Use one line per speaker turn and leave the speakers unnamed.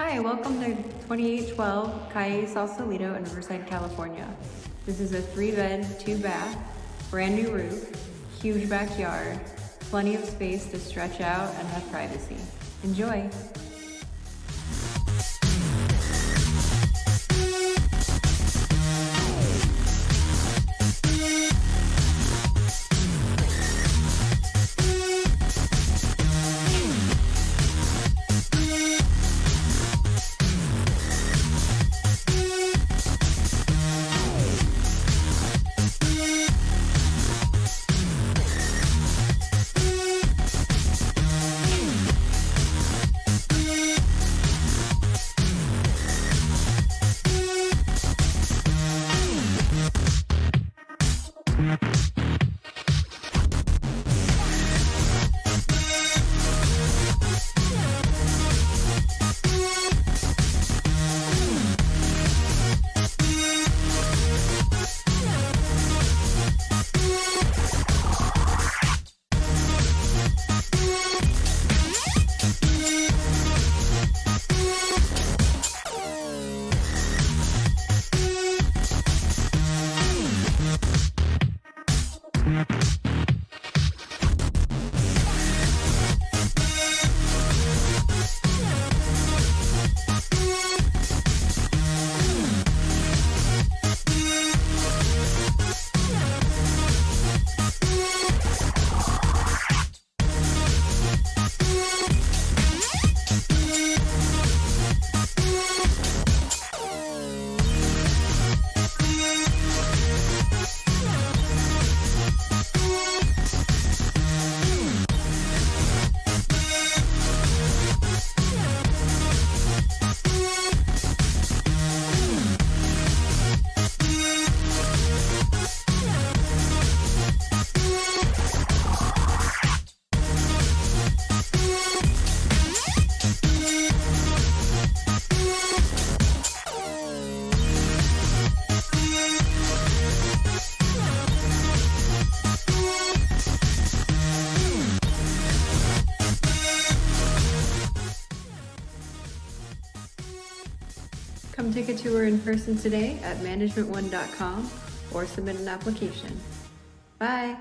Hi, welcome to 2812 Calle, Sausalito in Riverside, California. This is a 3-bed, 2-bath, brand new roof, huge backyard, plenty of space to stretch out and have privacy. Enjoy! Come take a tour in person today at management1.com or submit an application. Bye!